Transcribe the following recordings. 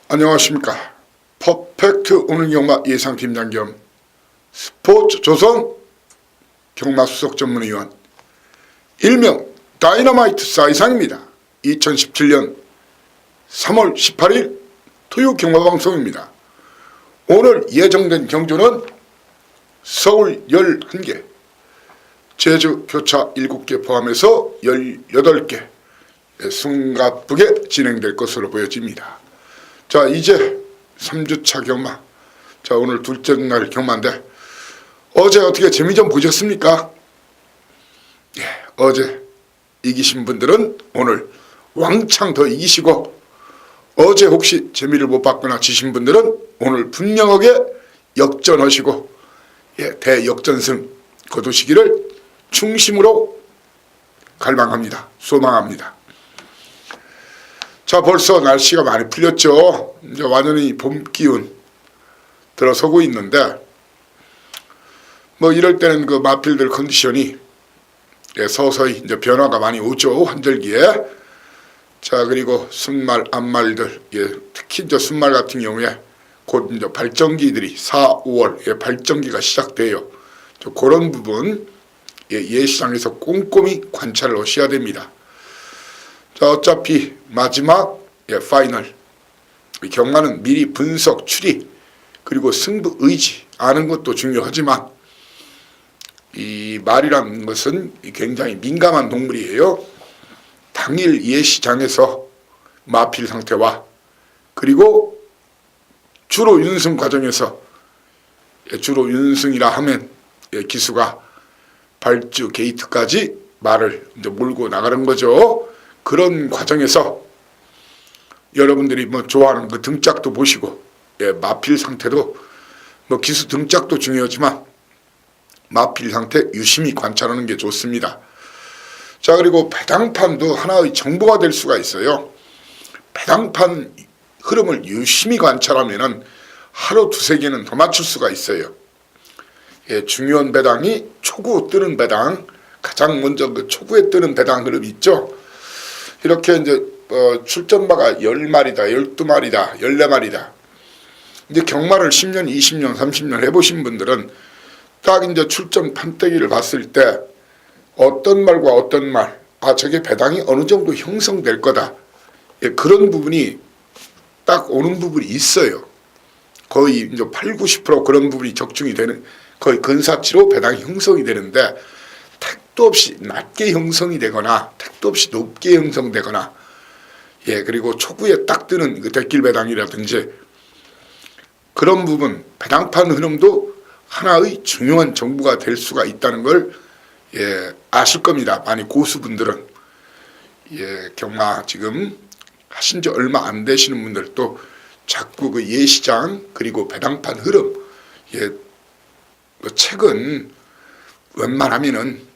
안녕하십니까. 퍼펙트 오늘 경마 예상팀장 겸 스포츠조선 경마수석 전문위원 일명 다이너마이트 사이상입니다. 2017년 3월 18일 토요 경마방송입니다. 오늘 예정된 경주는 서울 11개, 제주 교차 7개 포함해서 18개 숨가쁘게 진행될 것으로 보여집니다. 자, 이제 3주차 경마. 자, 오늘 둘째 날 경마인데 어제 어떻게 재미 좀 보셨습니까? 예, 어제 이기신 분들은 오늘 왕창 더 이기시고, 어제 혹시 재미를 못 봤거나 지신 분들은 오늘 분명하게 역전하시고, 예, 대역전승 거두시기를 중심으로 갈망합니다. 소망합니다. 자, 벌써 날씨가 많이 풀렸죠. 이제 완전히 봄 기운 들어서고 있는데, 뭐 이럴 때는 그 마필들 컨디션이 서서히 이제 변화가 많이 오죠. 환절기에. 자, 그리고 순말, 암말들, 특히 이제 순말 같은 경우에 곧 이제 발정기들이 4, 5월 발정기가 시작돼요. 그런 부분 예시장에서 꼼꼼히 관찰을 하셔야 됩니다. 자, 어차피 마지막 파이널 경마는 미리 분석, 추리, 그리고 승부 의지 아는 것도 중요하지만, 이 말이라는 것은 굉장히 민감한 동물이에요. 당일 예시장에서 마필 상태와 그리고 주로 윤승 과정에서, 주로 윤승이라 하면 기수가 발주 게이트까지 말을 이제 몰고 나가는 거죠. 그런 과정에서 여러분들이 뭐 좋아하는 그 등짝도 보시고, 마필 상태도 뭐 기수 등짝도 중요하지만 마필 상태 유심히 관찰하는 게 좋습니다. 자, 그리고 배당판도 하나의 정보가 될 수가 있어요. 배당판 흐름을 유심히 관찰하면은 하루 두세 개는 더 맞출 수가 있어요. 중요한 배당이 초구 뜨는 배당, 가장 먼저 그 초구에 뜨는 배당 흐름 있죠. 이렇게 이제 출전마가 10마리다, 12마리다, 14마리다. 이제 경마를 10년, 20년, 30년 해보신 분들은 딱 이제 출전 판때기를 봤을 때 어떤 말과 어떤 말, 저게 배당이 어느 정도 형성될 거다. 그런 부분이 딱 오는 부분이 있어요. 거의 이제 8, 90% 그런 부분이 적중이 되는, 거의 근사치로 배당이 형성이 되는데, 택도 없이 낮게 형성이 되거나 택도 없이 높게 형성되거나, 그리고 초구에 딱 뜨는 그 대길 배당이라든지 그런 부분, 배당판 흐름도 하나의 중요한 정보가 될 수가 있다는 걸 아실 겁니다. 많이 고수분들은. 경마 지금 하신 지 얼마 안 되시는 분들도 자꾸 그 예시장 그리고 배당판 흐름, 책은 웬만하면은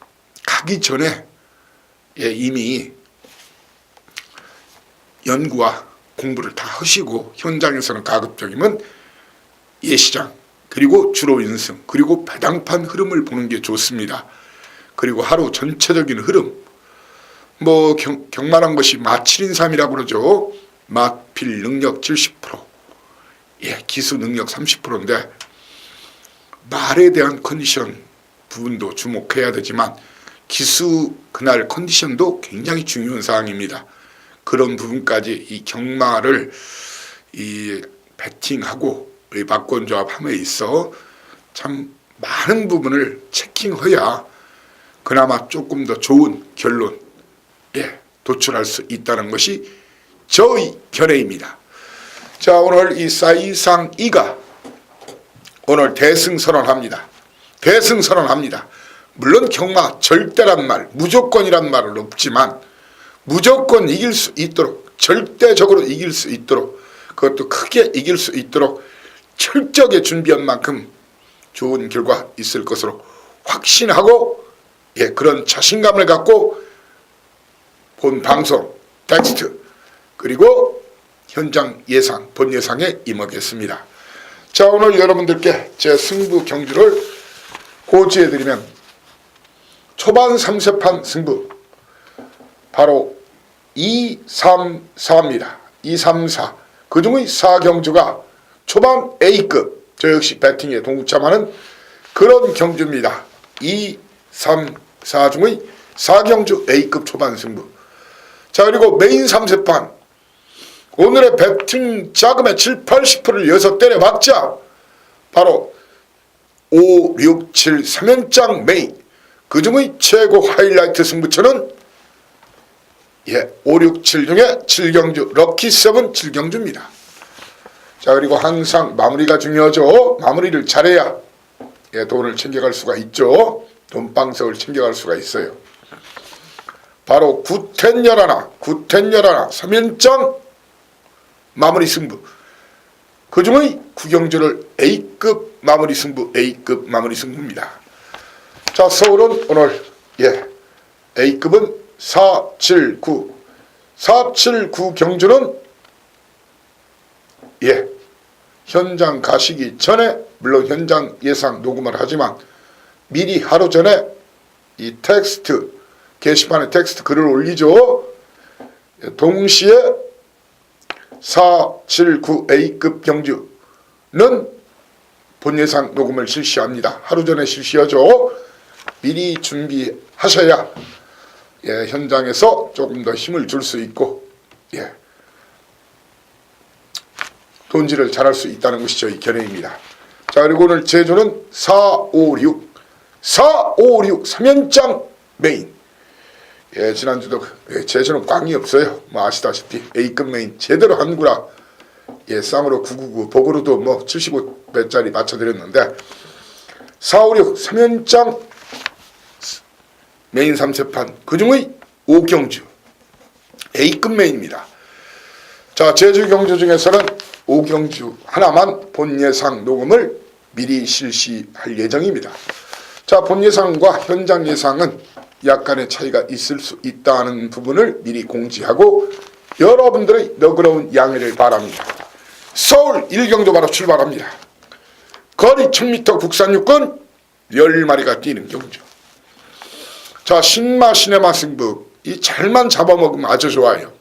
가기 전에 이미 연구와 공부를 다 하시고, 현장에서는 가급적이면 예시장 그리고 주로 윤승 그리고 배당판 흐름을 보는 게 좋습니다. 그리고 하루 전체적인 흐름, 뭐 경마란 것이 마7인3이라고 그러죠. 마필 능력 70%, 기수 능력 30%인데 말에 대한 컨디션 부분도 주목해야 되지만 기수 그날 컨디션도 굉장히 중요한 사항입니다. 그런 부분까지 이 경마를 배팅하고 막권조합함에 있어 참 많은 부분을 체킹해야 그나마 조금 더 좋은 결론 도출할 수 있다는 것이 저의 견해입니다. 자, 오늘 이 사이상 2가 오늘 대승선언합니다. 대승선언합니다. 물론 경마 절대란 말, 무조건이란 말은 없지만 무조건 이길 수 있도록, 절대적으로 이길 수 있도록, 그것도 크게 이길 수 있도록 철저하게 준비한 만큼 좋은 결과 있을 것으로 확신하고, 그런 자신감을 갖고 본 방송, 텍스트 그리고 현장 예상, 본 예상에 임하겠습니다. 자, 오늘 여러분들께 제 승부 경주를 고지해드리면 초반 3세판 승부 바로 2, 3, 4입니다. 2, 3, 4 그중의 4경주가 초반 A급, 저 역시 배팅에 동참하는 그런 경주입니다. 2, 3, 4 중의 4경주 A급 초반 승부. 자, 그리고 메인 3세판 오늘의 배팅 자금의 7, 80%를 여기서 때려박자 바로 5, 6, 7, 3연장 메인, 그중의 최고 하이라이트 승부처는 5, 6, 7 중에 7경주 럭키 7 7경주입니다. 자, 그리고 항상 마무리가 중요하죠. 마무리를 잘해야 돈을 챙겨갈 수가 있죠. 돈방석을 챙겨갈 수가 있어요. 바로 9텐 11, 3연장 마무리 승부, 그중의 9경주를 A급 마무리 승부, A급 마무리 승부입니다. 자, 서울은 오늘 A급은 4, 7, 9 4, 7, 9 경주는 현장 가시기 전에 물론 현장 예상 녹음을 하지만 미리 하루 전에 이 텍스트 게시판에 텍스트 글을 올리죠. 동시에 4, 7, 9 A급 경주는 본 예상 녹음을 실시합니다. 하루 전에 실시하죠. 미리 준비하셔야 현장에서 조금 더 힘을 줄 수 있고 돈질을 잘할 수 있다는 것이 저희 견해입니다. 자, 그리고 오늘 제주는 4, 5, 6 3연장 메인. 지난주도 제주는 꽝이 없어요. 뭐 아시다시피 A급 메인 제대로 한구라 쌍으로 999 복으로도 뭐 75배짜리 맞춰드렸는데 4, 5, 6 3연장 메인 3세판 그중의 5경주 A급 메인입니다. 자, 제주 경주 중에서는 5경주 하나만 본 예상 녹음을 미리 실시할 예정입니다. 자, 본 예상과 현장 예상은 약간의 차이가 있을 수 있다는 부분을 미리 공지하고 여러분들의 너그러운 양해를 바랍니다. 서울 1경주 바로 출발합니다. 거리 1000m 국산 육군 10마리가 뛰는 경주. 자, 신마 시네마 승부 이 잘만 잡아먹으면 아주 좋아요.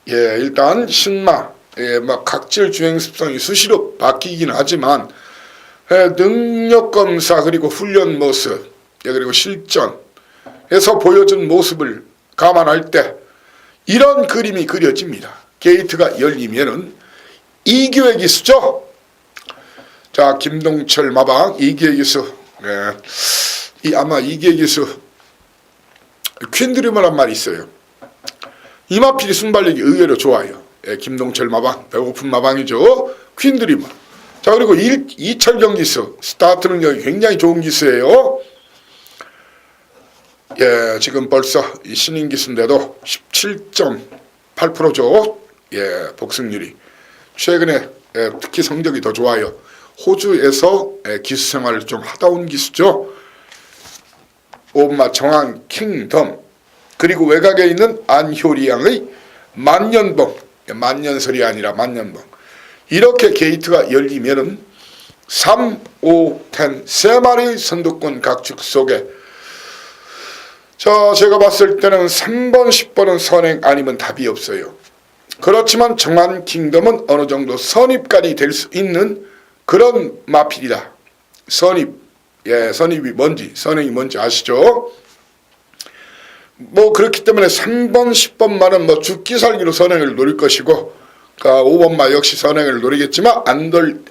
일단 신마 막 각질 주행 습성이 수시로 바뀌긴 하지만 능력검사 그리고 훈련 모습 그리고 실전에서 보여준 모습을 감안할 때 이런 그림이 그려집니다. 게이트가 열리면은 이규의 기수죠. 자, 김동철 마방 이규의 기수. 아마 이규의 기수 퀸드리머란 말이 있어요. 이마필이 순발력이 의외로 좋아요. 김동철 마방 배고픈 마방이죠. 퀸드리머. 자, 그리고 이철경 기수 스타트 능력이 굉장히 좋은 기수예요. 지금 벌써 이 신인 기수인데도 17.8%죠. 복승률이. 최근에 특히 성적이 더 좋아요. 호주에서 기수 생활을 좀 하다 온 기수죠. 오마 정한 킹덤 그리고 외곽에 있는 안효리 양의 만년봉, 만년설이 아니라 만년봉. 이렇게 게이트가 열리면은 3, 5, 10 3마리 선두권 각축 속에 제가 봤을 때는 3번, 10번은 선행 아니면 답이 없어요. 그렇지만 정한 킹덤은 어느 정도 선입까지 될 수 있는 그런 마필이다. 선입, 선입이 뭔지, 선행이 뭔지 아시죠? 뭐 그렇기 때문에 3번, 10번만은 뭐 죽기 살기로 선행을 노릴 것이고 5번마 역시 선행을 노리겠지만 안 될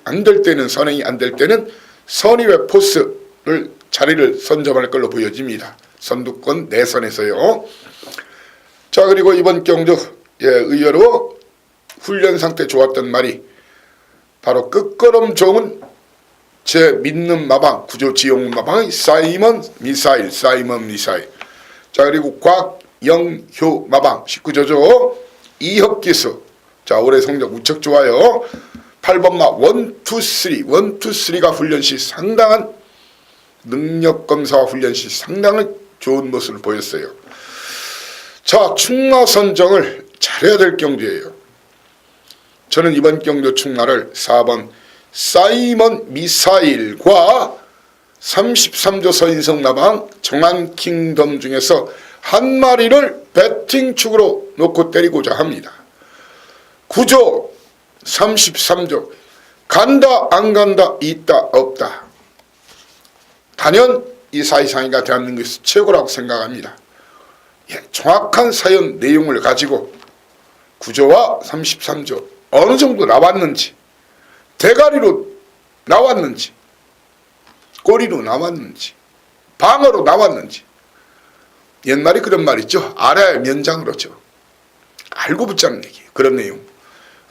때는 선행이 안 될 때는 선입의 포스를 자리를 선점할 걸로 보여집니다. 선두권 내선에서요. 자, 그리고 이번 경주 의외로 훈련 상태 좋았던 말이 바로 끝걸음 좋은 제 믿는 마방 구조 지용 마방의 사이먼 미사일. 자, 그리고 곽영효 마방 19조죠. 이혁기수. 자, 올해 성적 무척 좋아요. 8번마 1, 2, 3가 훈련 시 상당한 능력검사와 훈련 시 상당히 좋은 모습을 보였어요. 자, 충마 선정을 잘해야 될 경주예요. 저는 이번 경주 충마를 4번 사이먼 미사일과 33조 서인성 나방 정한 킹덤 중에서 한 마리를 배팅축으로 놓고 때리고자 합니다. 9조 33조 간다 안 간다 있다 없다. 단연 이 사회상의가 대한민국에서 최고라고 생각합니다. 정확한 사연 내용을 가지고 9조와 33조 어느 정도 나왔는지, 대가리로 나왔는지, 꼬리로 나왔는지, 방어로 나왔는지. 옛말에 그런 말 있죠. 알아야 면장으로죠. 알고 붙자는 얘기. 그런 내용.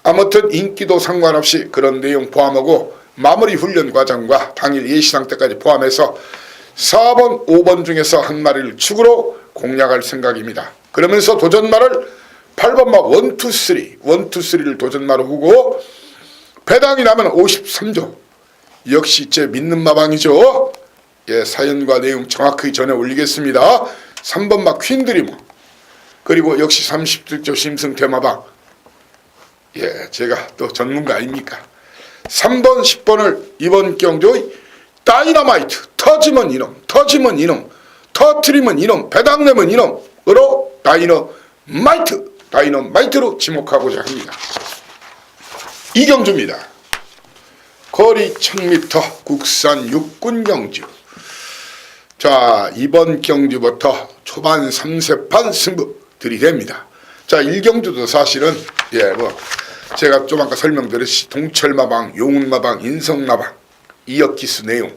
아무튼 인기도 상관없이 그런 내용 포함하고 마무리 훈련 과정과 당일 예시상 때까지 포함해서 4번, 5번 중에서 한 마리를 축으로 공략할 생각입니다. 그러면서 도전말을 8번마 1, 2, 3, 1, 2, 3를 도전말로 후고 배당이 나면 53조. 역시 제 믿는 마방이죠. 사연과 내용 정확하게 전해 올리겠습니다. 3번마 퀸드리머, 그리고 역시 37조 심승 테마방. 제가 또 전문가 아닙니까? 3번, 10번을 이번 경조의 다이너마이트, 터지면 이놈, 터지면 이놈, 터트리면 이놈, 배당내면 이놈으로 다이너마이트로 지목하고자 합니다. 이 경주입니다. 거리 1000m 국산 육군 경주. 자, 이번 경주부터 초반 3세판 승부 들이댑니다. 자, 1경주도 사실은 제가 좀 아까 설명드렸듯이 동철마방, 용운마방, 인성마방, 이역기수 내용,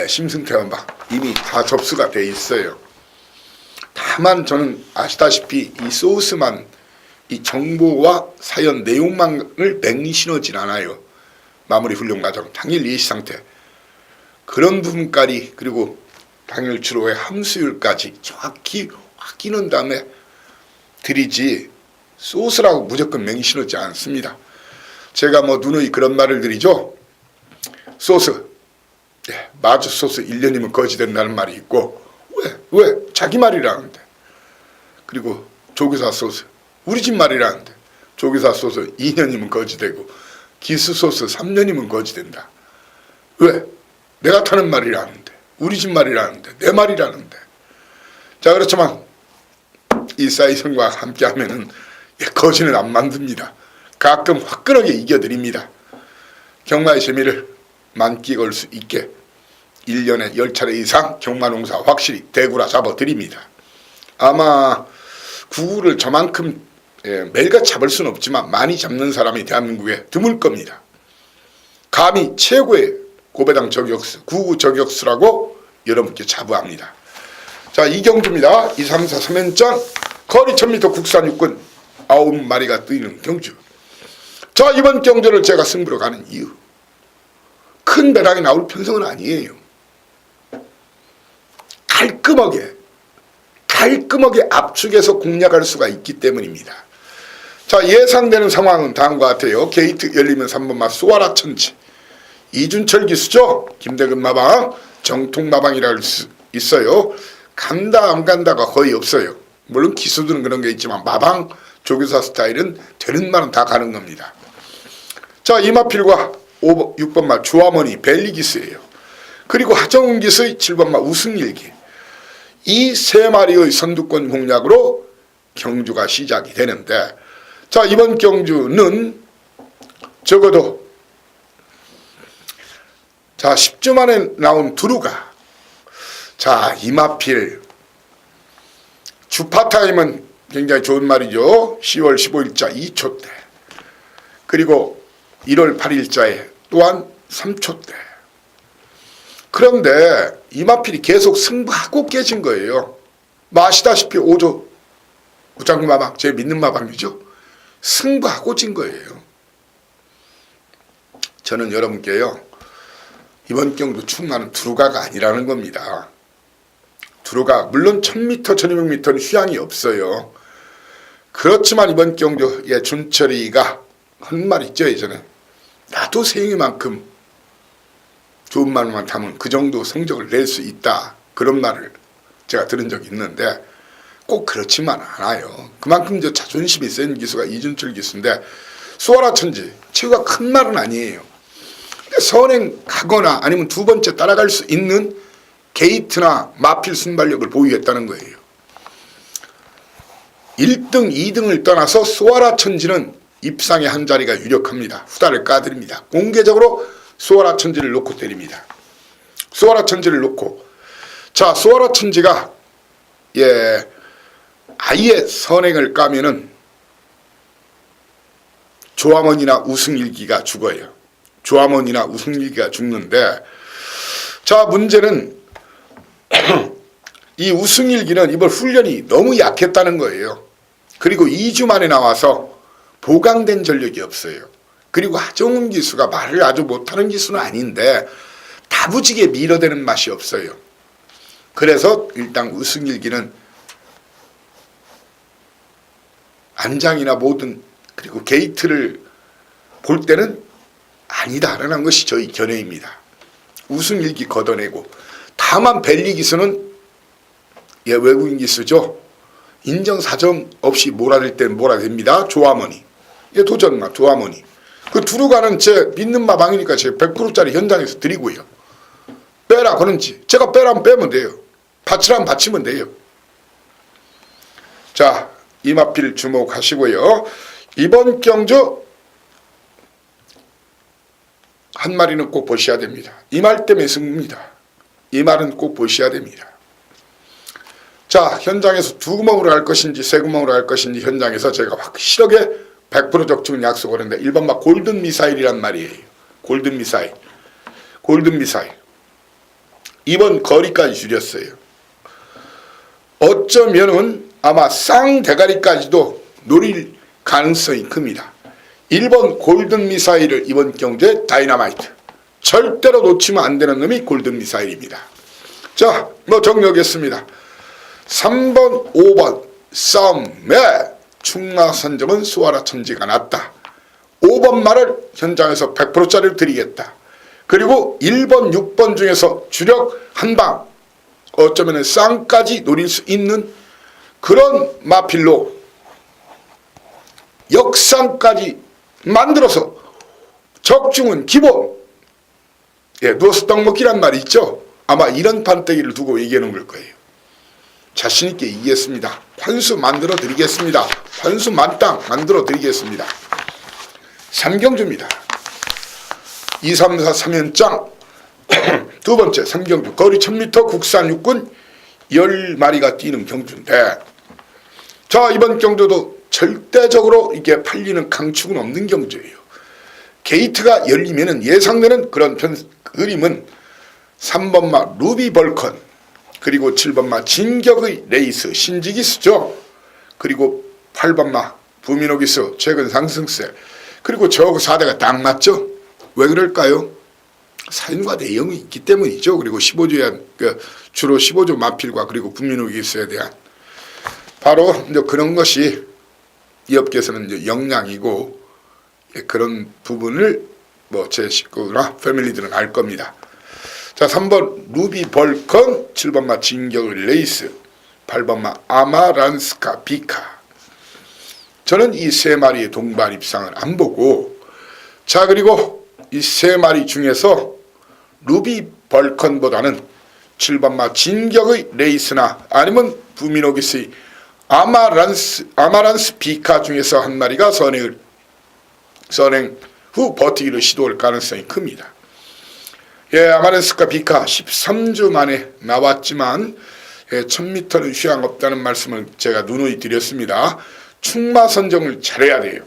심승태마방 이미 다 접수가 돼 있어요. 다만 저는 아시다시피 이 소스만, 이 정보와 사연 내용만을 맹신하진 않아요. 마무리 훈련 과정, 당일 예시 상태, 그런 부분까지, 그리고 당일 주로의 함수율까지 정확히 확인한 다음에 드리지 소스라고 무조건 맹신하지 않습니다. 제가 누누이 그런 말을 드리죠. 소스, 마주 소스 1년이면 거지 된다는 말이 있고, 왜? 자기 말이라는데. 그리고 조교사 소스, 우리 집 말이라는데 조교사 소스 2년이면 거지 되고 기수 소스 3년이면 거지 된다. 왜? 내가 타는 말이라는데, 우리 집 말이라는데, 내 말이라는데. 자, 그렇지만 이 사이선과 함께 하면은 거지는 안 만듭니다. 가끔 화끈하게 이겨드립니다. 경마의 재미를 만끽할 수 있게 1년에 10차례 이상 경마농사 확실히 대구라 잡아드립니다. 아마 구구를 저만큼 매일같이 잡을 수는 없지만 많이 잡는 사람이 대한민국에 드물 겁니다. 감히 최고의 고배당 저격수, 구구 저격수라고 여러분께 자부합니다. 자, 이 경주입니다. 2, 3, 4, 3연전 거리 1000m 국산 육군 9마리가 뛰는 경주. 자, 이번 경주를 제가 승부로 가는 이유, 큰 배당이 나올 편성은 아니에요. 깔끔하게 압축해서 공략할 수가 있기 때문입니다. 자, 예상되는 상황은 다음과 같아요. 게이트 열리면 3번마 쏘아라 천지, 이준철 기수죠. 김대근 마방, 정통 마방이라 할 수 있어요. 간다 안 간다가 거의 없어요. 물론 기수들은 그런 게 있지만 마방 조교사 스타일은 되는 말은 다 가는 겁니다. 자, 이마필과 6번마 주화머니 벨리 기수예요. 그리고 하정훈 기수의 7번마 우승일기. 이 세 마리의 선두권 공략으로 경주가 시작이 되는데, 자, 이번 경주는 적어도 10주 만에 나온 두루가, 자, 이마필 주파타임은 굉장히 좋은 말이죠. 10월 15일자 2초 때, 그리고 1월 8일자에 또한 3초 때. 그런데 이마필이 계속 승부하고 깨진 거예요. 아시다시피 5조 우장구 마방, 제 믿는 마방이죠. 승부하고 진 거예요. 저는 여러분께요, 이번 경주 충만은 두루가가 아니라는 겁니다. 두루가 물론 1000m, 1200m는 휴양이 없어요. 그렇지만 이번 경주에 준철이가 한 말 있죠. 예전에 나도 세영이만큼 좋은 말만 타면 그 정도 성적을 낼 수 있다, 그런 말을 제가 들은 적이 있는데 꼭 그렇지만 않아요. 그만큼 자존심이 센 기수가 이준철 기수인데 수월화 천지 체구가 큰 말은 아니에요. 선행 가거나 아니면 두 번째 따라갈 수 있는 게이트나 마필 순발력을 보유했다는 거예요. 1등, 2등을 떠나서 수월화 천지는 입상의 한 자리가 유력합니다. 후다를 까드립니다. 공개적으로 수월화 천지를 놓고 때립니다. 수월화 천지를 놓고, 자, 수월화 천지가 아예 선행을 까면은 조화문이나 우승일기가 죽어요. 조화문이나 우승일기가 죽는데, 자, 문제는 이 우승일기는 이번 훈련이 너무 약했다는 거예요. 그리고 2주 만에 나와서 보강된 전력이 없어요. 그리고 하정운 기수가 말을 아주 못하는 기수는 아닌데 다부지게 밀어대는 맛이 없어요. 그래서 일단 우승일기는 안장이나 모든 그리고 게이트를 볼 때는 아니다라는 것이 저희 견해입니다. 우승일기 걷어내고, 다만 벨리 기수는 외국인 기수죠. 인정사정 없이 몰아댈 때는 몰아댑니다. 조화머니. 도전마 조화머니. 그 두루가는 제 믿는 마방이니까 제가 100%짜리 현장에서 드리고요. 빼라 그런지 제가 빼라면 빼면 돼요. 받치라면 받치면 돼요. 자, 이마필 주목하시고요. 이번 경주 한 마리는 꼭 보셔야 됩니다. 이 말 때문에 승부입니다. 이 말은 꼭 보셔야 됩니다. 자, 현장에서 두 구멍으로 할 것인지 세 구멍으로 할 것인지 현장에서 제가 확실하게 100% 적중을 약속을 했는데, 1번마 골든 미사일이란 말이에요. 골든 미사일. 골든 미사일. 이번 거리까지 줄였어요. 어쩌면은 아마 쌍대가리까지도 노릴 가능성이 큽니다. 1번 골든 미사일을 이번 경주에 다이너마이트. 절대로 놓치면 안 되는 놈이 골든 미사일입니다. 자, 정리하겠습니다. 3번, 5번 싸움에 충마 선정은 수월화 천지가 났다. 5번 말을 현장에서 100%짜리를 드리겠다. 그리고 1번, 6번 중에서 주력 한방, 어쩌면 쌍까지 노릴 수 있는 그런 마필로 역상까지 만들어서 적중은 기본, 누워서 떡 먹기란 말이 있죠. 아마 이런 판때기를 두고 얘기하는 걸 거예요. 자신있게 이기겠습니다. 환수 만들어 드리겠습니다. 환수 만땅 만들어 드리겠습니다. 3경주입니다. 2, 3, 4, 3연장 두 번째 3경주 거리 1000m 국산 육군 10마리가 뛰는 경주인데, 자, 이번 경주도 절대적으로 이게 팔리는 강축은 없는 경주예요. 게이트가 열리면은 예상되는 그런 그림은 3번마 루비 벌컨, 그리고 7번마 진격의 레이스 신지기수죠. 그리고 8번마 부미노기수 최근 상승세, 그리고 저 4대가 딱 맞죠. 왜 그럴까요? 사인과 내용이 있기 때문이죠. 그리고 15조에 주로 15조 마필과 그리고 부미노기수에 대한 바로 이제 그런 것이 이 업계에서는 이제 역량이고, 그런 부분을 제 식구나 패밀리들은 알 겁니다. 자, 3번 루비 벌컨, 7번마 진격의 레이스, 8번마 아마란스카 비카. 저는 이 세 마리의 동반 입상을 안 보고, 자, 그리고 이 세 마리 중에서 루비 벌컨보다는 7번마 진격의 레이스나 아니면 부미노기스의 아마란스 비카 중에서 한 마리가 선행 후 버티기를 시도할 가능성이 큽니다. 아마란스카 비카 13주 만에 나왔지만 1000m는 휴양 없다는 말씀을 제가 누누이 드렸습니다. 충마 선정을 잘해야 돼요.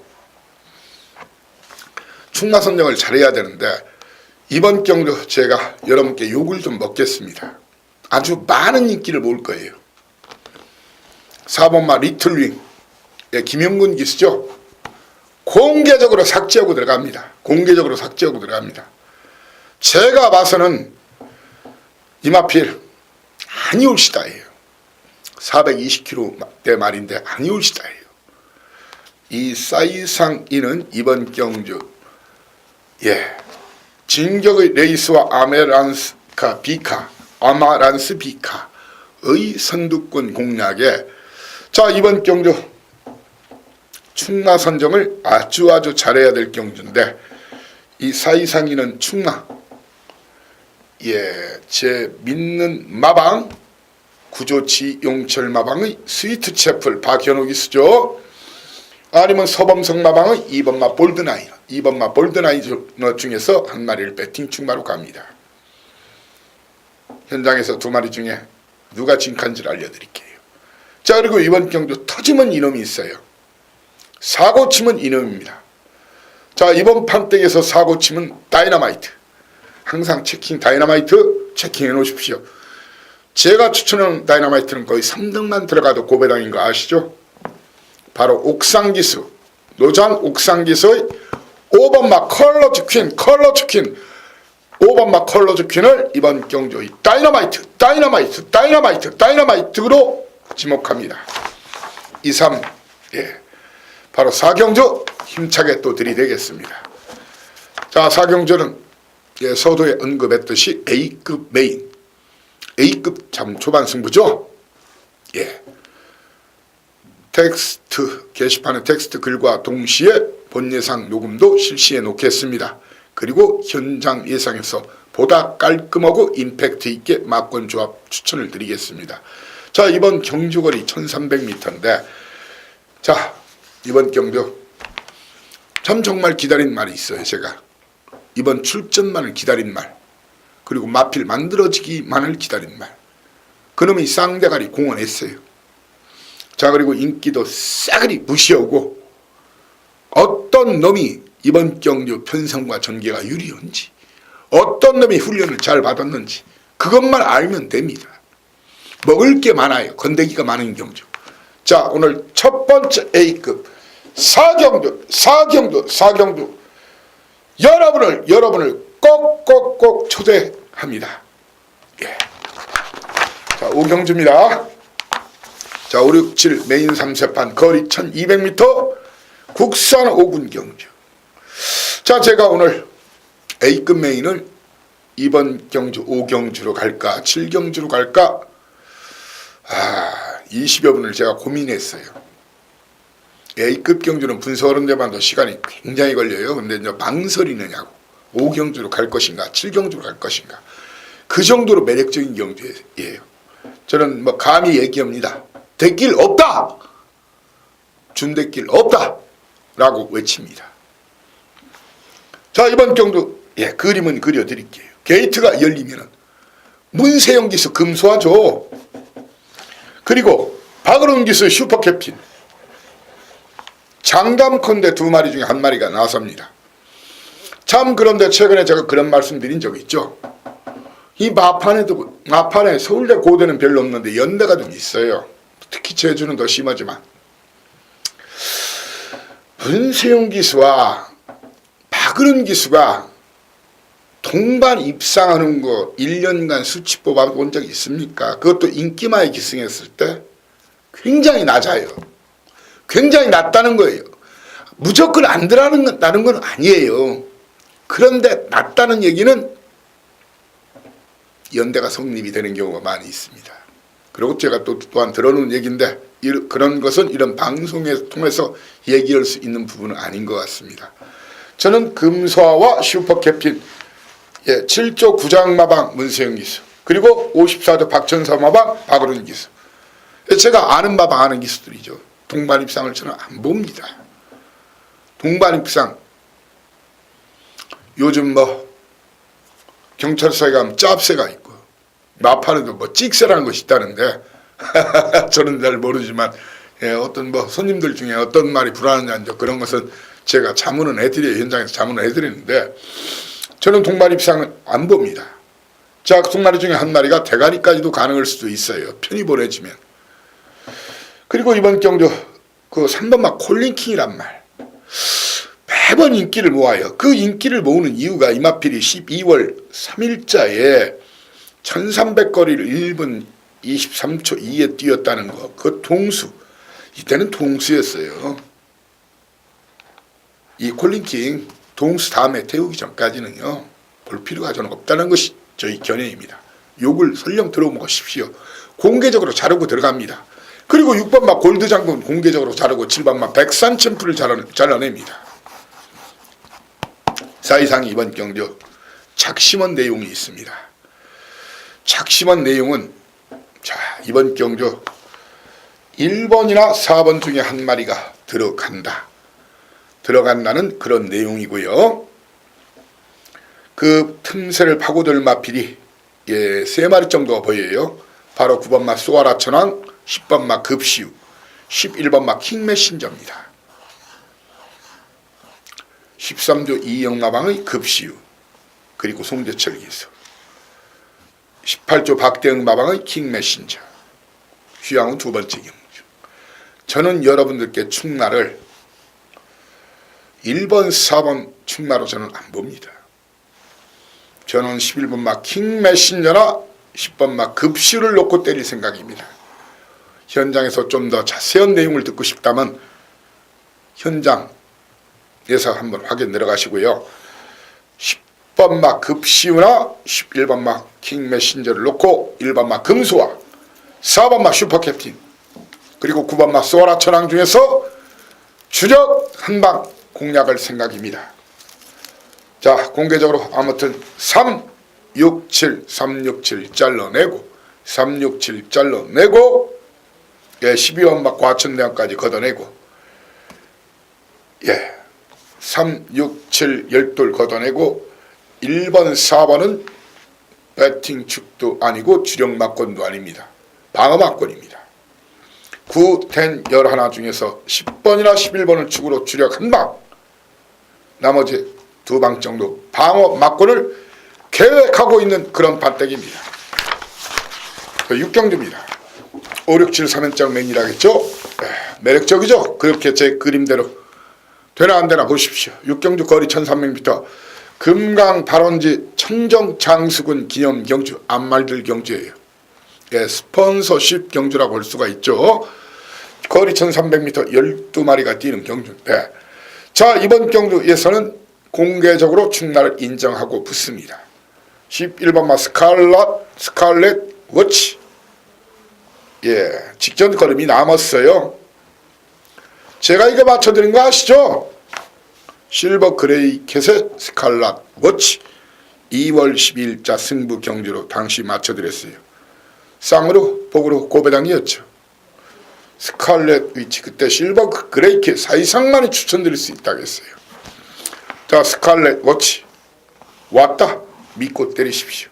충마 선정을 잘해야 되는데, 이번 경주 제가 여러분께 욕을 좀 먹겠습니다. 아주 많은 인기를 모을 거예요. 4번마 리틀윙, 김영근 기수죠. 공개적으로 삭제하고 들어갑니다. 공개적으로 삭제하고 들어갑니다. 제가 봐서는 이마필 아니올시다예요. 420kg대 말인데 아니올시다예요. 이 사이상이는 이번 경주 진격의 레이스와 아마란스 비카의 선두권 공략에, 자, 이번 경주 충마 선정을 아주 잘해야 될 경주인데, 이 사이상이는 충마, 제 믿는 마방 구조치 용철 마방의 스위트 채플 박현옥 기수죠. 아니면 서범성마방의 2번마 볼드나이너, 2번마 볼드나이너 중에서 한 마리를 배팅 출마로 갑니다. 현장에서 두 마리 중에 누가 진칸지를 알려드릴게요. 자, 그리고 이번 경주 터지면 이놈이 있어요. 사고 치면 이놈입니다. 자, 이번 판때기에서 사고 치면 다이너마이트. 항상 체킹 다이너마이트 체킹해 놓으십시오. 제가 추천하는 다이너마이트는 거의 3등만 들어가도 고배당인 거 아시죠? 바로 옥상기수, 노장 옥상기수의 5번마 컬러즈 퀸 5번마 컬러즈 퀸을 이번 경주의 다이너마이트로 지목합니다. 2, 3, 예, 바로 4경주 힘차게 또 들이대겠습니다. 자, 4경주는 예, 서두에 언급했듯이 A급 메인, A급 참 초반 승부죠. 예, 텍스트 게시판의 텍스트 글과 동시에 본 예상 녹음도 실시해 놓겠습니다. 그리고 현장 예상에서 보다 깔끔하고 임팩트 있게 막권 조합 추천을 드리겠습니다. 자, 이번 경주거리 1300m인데 자, 이번 경주 참 정말 기다린 말이 있어요. 제가 이번 출전만을 기다린 말, 그리고 마필 만들어지기만을 기다린 말, 그놈이 쌍대가리 공언했어요. 자, 그리고 인기도 싸그리 무시하고 어떤 놈이 이번 경주 편성과 전개가 유리한지, 어떤 놈이 훈련을 잘 받았는지 그것만 알면 됩니다. 먹을 게 많아요. 건더기가 많은 경주. 자, 오늘 첫 번째 A급 4경주 여러분을 꼭꼭꼭 초대합니다. 예. 자, 5경주입니다. 자, 5, 6, 7 메인 3세판 거리 1200m 국산 5군 경주. 자, 제가 오늘 A급 메인을 이번 경주 5경주로 갈까 7경주로 갈까 20여 분을 제가 고민했어요. A급 경주는 분석하는 데만도 시간이 굉장히 걸려요. 근데 이제 망설이느냐고, 5경주로 갈 것인가 7경주로 갈 것인가, 그 정도로 매력적인 경주예요. 저는 뭐 감히 얘기합니다. 대길 없다, 준대길 없다 라고 외칩니다. 자, 이번 경주 예, 그림은 그려드릴게요. 게이트가 열리면은 문세영 기수 금소하죠. 그리고 박은훈 기수 슈퍼캡틴, 장담컨대 두 마리 중에 한 마리가 나섭니다. 참, 그런데 최근에 제가 그런 말씀 드린 적이 있죠. 이 마판에 서울대 고대는 별로 없는데 연대가 좀 있어요. 특히 제주는 더 심하지만 문세용 기수와 박은훈 기수가 동반 입상하는 거 1년간 수치 뽑아본 적이 있습니까? 그것도 인기마에 기승했을 때 굉장히 낮아요. 굉장히 낮다는 거예요. 무조건 안 들어가는 건 아니에요. 그런데 낮다는 얘기는 연대가 성립이 되는 경우가 많이 있습니다. 그리고 제가 또한 들어놓은 얘기인데 그런 것은 이런 방송을 통해서 얘기할 수 있는 부분은 아닌 것 같습니다. 저는 금소아와 슈퍼캡틴, 예, 7조 9장 마방 문세영 기수, 그리고 54조 박천사 마방 박은훈 기수, 제가 아는 마방 아는 기수들이죠. 동반 입상을 저는 안 봅니다. 동반 입상 요즘 뭐 경찰서에 가면 짭새가 있고 마판에도 뭐 찍새라는 것이 있다는데 저는 잘 모르지만 예, 어떤 뭐 손님들 중에 어떤 말이 불안한지 그런 것은 제가 자문은 해드려요. 현장에서 자문을 해드리는데 저는 동반 입상은 안 봅니다. 자, 두 마리 중에 한 마리가 대가리까지도 가능할 수도 있어요. 편히 보내지면. 그리고 이번 경주 그 3번마 콜린킹이란 말, 매번 인기를 모아요. 그 인기를 모으는 이유가 이마필이 12월 3일자에 1300거리를 1분 23초 2에 뛰었다는 거. 그 동수, 이때는 동수였어요. 이 콜린킹 동수 다음에 태우기 전까지는요 볼 필요가 저는 없다는 것이 저희 견해입니다. 욕을 설령 들어보십시오. 공개적으로 자르고 들어갑니다. 그리고 6번마 골드장군 공개적으로 자르고 7번마 백산 챔프를 잘라냅니다. 사이상 이번 경주 작심한 내용이 있습니다. 작심한 내용은 자, 이번 경주 1번이나 4번 중에 한 마리가 들어간다는 그런 내용이고요. 그 틈새를 파고들 마필이 3마리 정도가 보여요. 바로 9번마 쏘아라천왕, 10번마 급시우, 11번마 킹메신저입니다. 13조 이영마방의 급시우, 그리고 송대철 기수, 18조 박대응 마방의 킹메신저, 휴양은 2번째 경주. 저는 여러분들께 충마를 1번, 4번 충마로 저는 안 봅니다. 저는 11번마 킹메신저나 10번마 급시를 놓고 때릴 생각입니다. 현장에서 좀 더 자세한 내용을 듣고 싶다면 현장에서 한번 확인 들어가시고요. 10번마 급시우나 11번마 킹메신저를 놓고 1번마 금수와 4번마 슈퍼캡틴, 그리고 9번마 쏘아라천왕 중에서 주력 한방 공략할 생각입니다. 자, 공개적으로 아무튼 367 잘라내고 367 잘라내고 12번마 과천대왕까지 걷어내고 367 열돌 걷어내고 1번 4번은 배팅 축도 아니고 주력 막권도 아닙니다. 방어 막권입니다. 9, 10, 11 중에서 10번이나 11번을 축으로 주력 한방, 나머지 2방 정도 방어 막권을 계획하고 있는 그런 반대기입니다. 6경주입니다. 5, 6, 7, 3연장 맨이라겠죠. 매력적이죠. 그렇게 제 그림대로 되나 안 되나 보십시오. 6경주 거리 1300m, 금강 발원지 천정장수군 기념 경주, 암말들 경주예요. 스폰서십 경주라고 볼 수가 있죠. 거리 1300m 12마리가 뛰는 경주인데, 자, 이번 경주에서는 공개적으로 충나를 인정하고 붙습니다. 11번마 스칼렛 워치, 직전 걸음이 남았어요. 제가 이거 맞춰드린 거 아시죠? 실버 그레이캣의 스칼렛 워치 2월 12일자 승부 경주로 당시 맞춰드렸어요. 쌍으로 복으로 고배당이었죠. 스칼렛 위치, 그때 실버 그레이캣 사이상 많이 추천드릴 수 있다겠어요. 자, 스칼렛 워치 왔다. 믿고 때리십시오.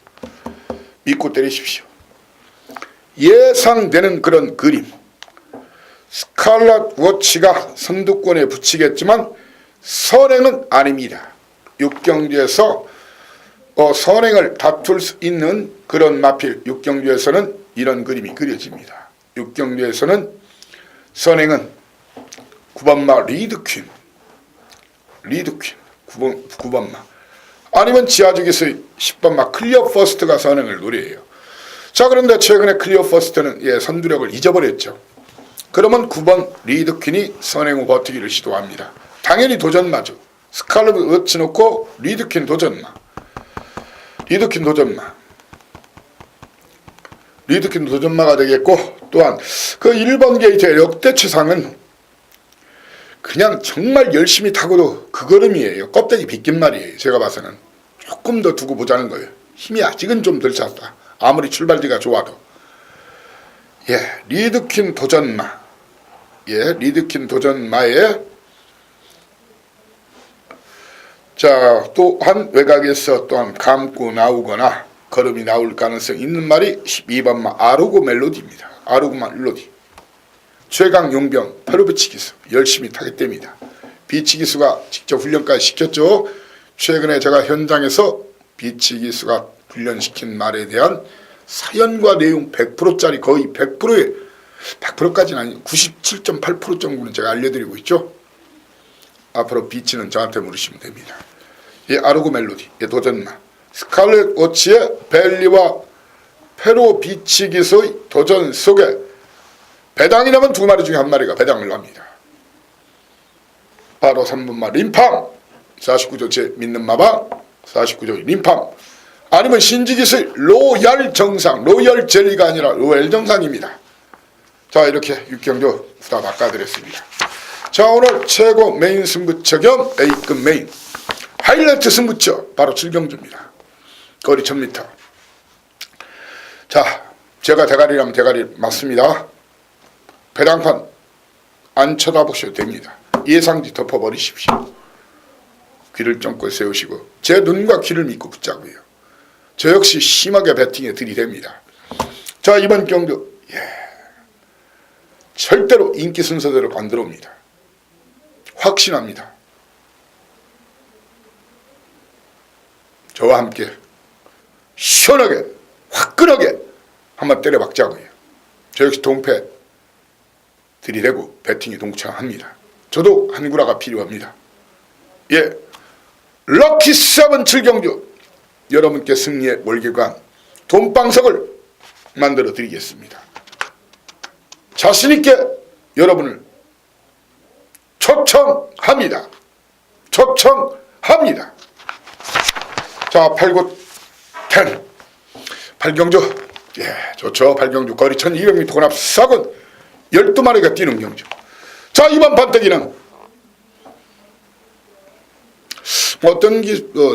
믿고 때리십시오. 예상되는 그런 그림. 스칼렛 워치가 선두권에 붙이겠지만 선행은 아닙니다. 6경주에서 선행을 다툴 수 있는 그런 마필, 6경주에서는 이런 그림이 그려집니다. 6경주에서는 선행은 9번마 리드퀸 9번마, 아니면 지하주기수의 10번마 클리어 퍼스트가 선행을 노려요. 자, 그런데 최근에 클리어 퍼스트는 선두력을 잊어버렸죠. 그러면 9번 리드퀸이 선행 후 버티기를 시도합니다. 당연히 도전마죠. 스칼렛 워치 놓고 리드퀸 도전마. 리드퀸 도전마가 되겠고, 또한 그 1번 게이트의 역대 최상은 그냥 정말 열심히 타고도 그 걸음이에요. 껍데기 빗긴 말이에요. 제가 봐서는 조금 더 두고 보자는 거예요. 힘이 아직은 좀 덜 찼다. 아무리 출발지가 좋아도. 리드퀸 도전마. 리드퀸 도전마에, 자, 또한 외곽에서 또한 감고 나오거나 걸음이 나올 가능성이 있는 말이 12번마 아르고 멜로디입니다. 아르고 멜로디. 최강 용병 페로비치 기수 열심히 타겠답니다. 비치 기수가 직접 훈련까지 시켰죠. 최근에 제가 현장에서 비치 기수가 훈련시킨 말에 대한 사연과 내용 100%짜리, 거의 100%까지는 아니고 97.8% 정도는 제가 알려드리고 있죠. 앞으로 비치는 저한테 물으시면 됩니다. 아르고 멜로디, 도전마, 스칼렛 워치의 벨리와 페로 비치 기수의 도전 속에 배당이 나면 2마리 중에 1마리가 배당을 납니다. 바로 3번마 림팜, 49조 제 믿는 마방, 49조 림팜, 아니면 신지기수의 로얄 정상, 로얄 젤리가 아니라 로얄 정상입니다. 자, 이렇게 6경주 후다 바꿔드렸습니다. 자, 오늘 최고 메인 승부처 겸 A급 메인 하이라이트 승부처 바로 7경주입니다. 거리 1000m. 자, 제가 대가리라면 대가리 맞습니다. 배당판 안 쳐다보셔도 됩니다. 예상지 덮어버리십시오. 귀를 쫑긋 세우시고 제 눈과 귀를 믿고 붙잡고요. 저 역시 심하게 배팅에 들이댑니다. 자, 이번 경주 절대로 인기 순서대로 안 들어옵니다. 확신합니다. 저와 함께 시원하게 화끈하게 한번 때려박자고요. 저 역시 동패 들이대고 배팅에 동참합니다. 저도 한구라가 필요합니다. 럭키 세븐 7경주 여러분께 승리의 월계관 돈방석을 만들어 드리겠습니다. 자신있게 여러분을 초청합니다. 초청합니다. 자, 8구 10 8경주 좋죠. 8경주 거리 1200m 혼합 사군 12마리가 뛰는 경주. 자, 이번 판때기는 어떤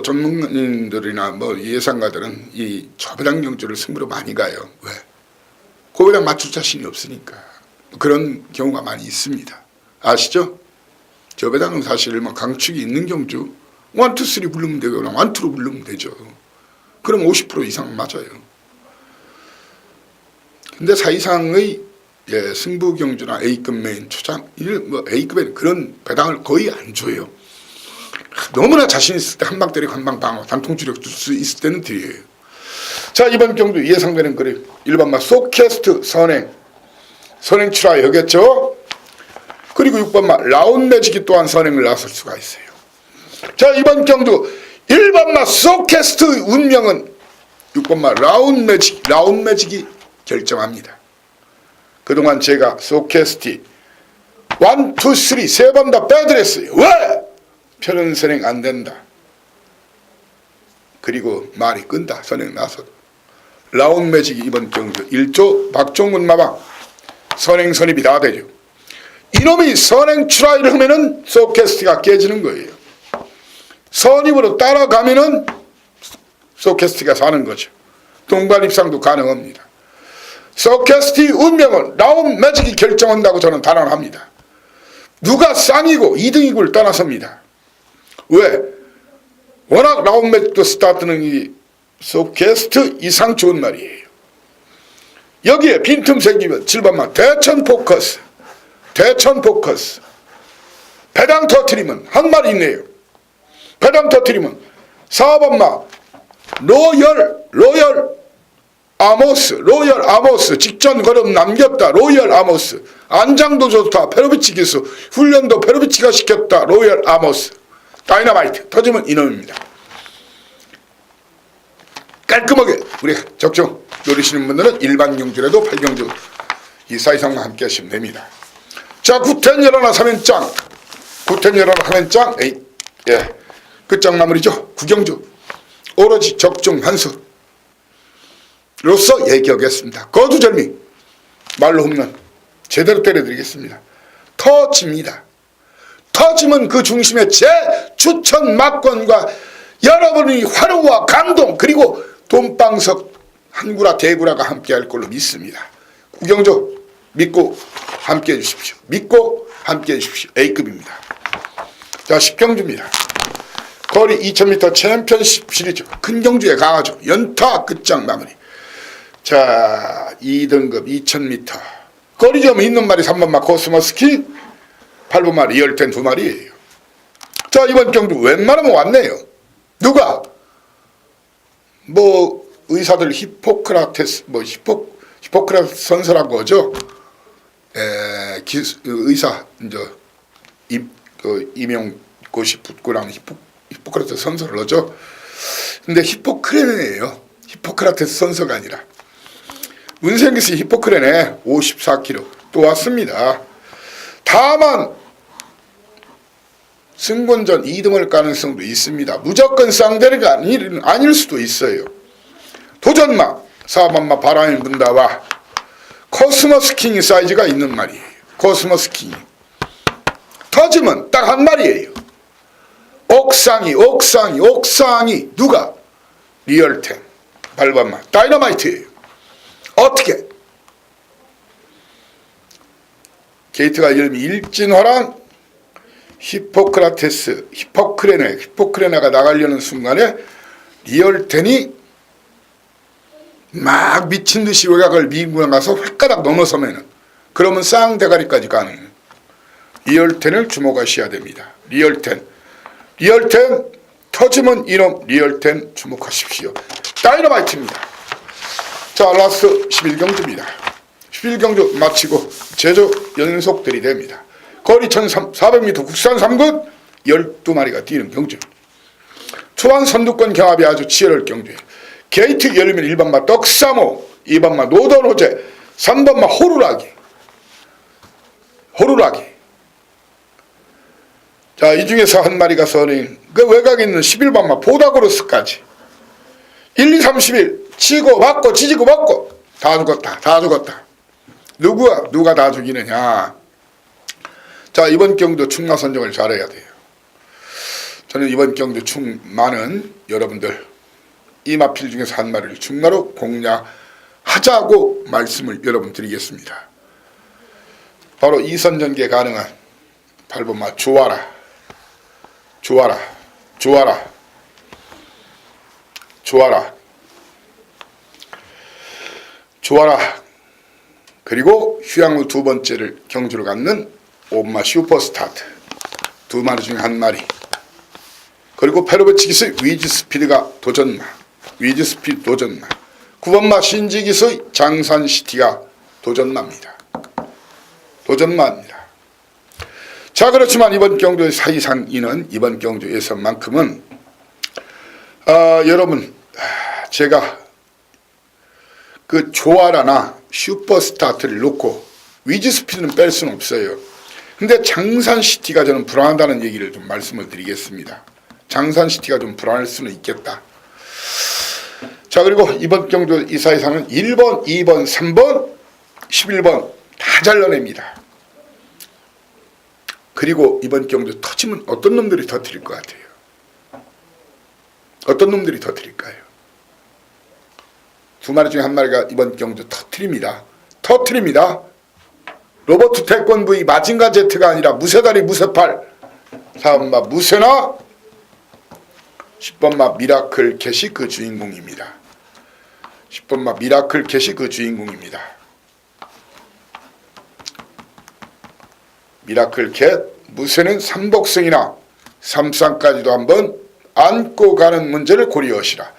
전문가들이나 예상가들은 이 저배당 경주를 승부로 많이 가요. 왜? 고배당 맞출 자신이 없으니까. 그런 경우가 많이 있습니다. 아시죠? 저배당은 사실 강축이 있는 경주 1, 2, 3 부르면 되거나 1, 2로 부르면 되죠. 그럼 50% 이상 맞아요. 근데 사이상의 승부 경주나 A급 메인 초장 A급에는 그런 배당을 거의 안 줘요. 너무나 자신 있을 때 한 방 때리고 한 방 방어 단통 주력 줄 수 있을 때는 드려요. 자, 이번 경주 예상되는 그림 1번마 소캐스트 선행 출하여겠죠. 그리고 6번마 라운 매직이 또한 선행을 나설 수가 있어요. 자, 이번 경주 1번마 소캐스트 운명은 6번마 라운 매직이 결정합니다. 그동안 제가 소캐스트 1, 2, 3 세 번 다 빼드렸어요. 왜? 편은 선행 안 된다. 그리고 말이 끈다. 선행 나서도. 라운 매직이 이번 경주 1조 박종문 마방 선행 선입이 다 되죠. 이놈이 선행 출하를 하면은 소캐스트가 깨지는 거예요. 선입으로 따라가면은 소캐스트가 사는 거죠. 동반 입상도 가능합니다. 소캐스트 운명은 라운 매직이 결정한다고 저는 단언합니다. 누가 쌍이고 2등이고를 떠나섭니다. 왜? 워낙 라운 매직도 스타트는 이 소캐스트 이상 좋은 말이에요. 여기에 빈틈 생기면 7번만 대천 포커스 배당 터트리면 한 말이 있네요. 배당 터트리면 4번만 로열 아모스 직전 걸음 남겼다. 로열 아모스 안장도 좋다. 페로비치 기수 훈련도 페로비치가 시켰다. 로열 아모스 다이너마이트 터지면 이놈입니다. 깔끔하게 우리 적중 노리시는 분들은 일반 경주라도 8경주 이 사이상과 함께 하시면 됩니다. 자, 구텐 열하나 3연장 끝장 마무리죠. 9경주 오로지 적중 환수 로서 얘기하겠습니다. 거두절미 말로 홈런 제대로 때려드리겠습니다. 터집니다. 터지면 그 중심에 제 추천 막권과 여러분의 환호와 감동 그리고 돈방석 한구라 대구라가 함께할 걸로 믿습니다. 구경조 믿고 함께해 주십시오. A급입니다. 자, 10경주입니다. 거리 2000m 챔피언십 시리즈 큰 경주에 강하죠. 연타 끝장 마무리. 자, 2등급 2000m 거리 좀 있는 말이 3번마 코스모스키 8번마 리얼텐 2마리예요. 자, 이번 경주 웬만하면 왔네요. 누가? 의사들 히포크라테스 히포크라테스 선서라고 하죠. 의사 임용고시 붙고랑 히포크라테스 선서를 하죠. 근데 히포크레네예요. 히포크라테스 선서가 아니라 문생기스 히포크레네 54kg 또 왔습니다. 다만 승권전 2등할 가능성도 있습니다. 무조건 쌍대리가 아닐 수도 있어요. 도전마 4번마 바람이 분다와 코스모스킹 사이즈가 있는 말이에요. 코스모스킹 터지면 딱 한 마리예요. 옥상이 누가? 리얼텐 8번마 다이너마이트예요. 어떻게? 게이트가 열면 일진화란 히포크레네가 나가려는 순간에 리얼텐이 막 미친듯이 외곽을 밀고 나가서 획가닥 넘어서면은, 그러면 쌍대가리까지 가는 리얼텐을 주목하셔야 됩니다. 리얼텐 터지면 이놈 리얼텐 주목하십시오. 다이너마이트입니다. 자, 라스트 11경주입니다. 11경주 마치고 제조 연속들이 됩니다. 거리 1400m 국산 3군 12마리가 뛰는 경주. 초반 선두권 경합이 아주 치열할 경주예요. 게이트 열리면 1번마 떡사모, 2번마 노던호재, 3번마 호루라기. 자, 이 중에서 한 마리가 선인 그 외곽에 있는 11번마 보다고르스까지 1, 2, 31 치고 받고 지지고 받고 다 죽었다. 누가 다 죽이느냐. 자, 이번 경도 충마 선정을 잘해야 돼요. 저는 이번 경도 충마는 여러분들 이 마필 중에서 한 마리를 충마로 공략하자고 말씀을 여러분 드리겠습니다. 바로 이선전개 가능한 8번마 조아라. 그리고 휴양후 두 번째를 경주로 갖는 5번마 슈퍼스타트 두 마리 중에 한 마리. 그리고 페로베치 기수의 위즈스피드가 도전마. 9번마 신지 기수의 장산시티가 도전마입니다. 자, 그렇지만 이번 경주의 사이상인은 이번 경주에서만큼은 여러분, 제가 그 조아라나 슈퍼스타트를 놓고 위즈스피드는 뺄 수는 없어요. 근데 장산시티가 저는 불안하다는 얘기를 좀 말씀을 드리겠습니다. 장산시티가 좀 불안할 수는 있겠다. 자, 그리고 이번 경주 이 사이상은 1번, 2번, 3번, 11번 다 잘라냅니다. 그리고 이번 경주 터지면 어떤 놈들이 터뜨릴 것 같아요? 어떤 놈들이 터뜨릴까요? 두 마리 중에 한 마리가 이번 경주 터뜨립니다. 로버트 태권브이 마징가 제트가 아니라 무쇠다리 무쇠팔 4번마 무쇠나 10번마 미라클 캣이 그 주인공입니다. 미라클 캣 무쇠는 삼복승이나 삼상까지도 한번 안고 가는 문제를 고려하시라.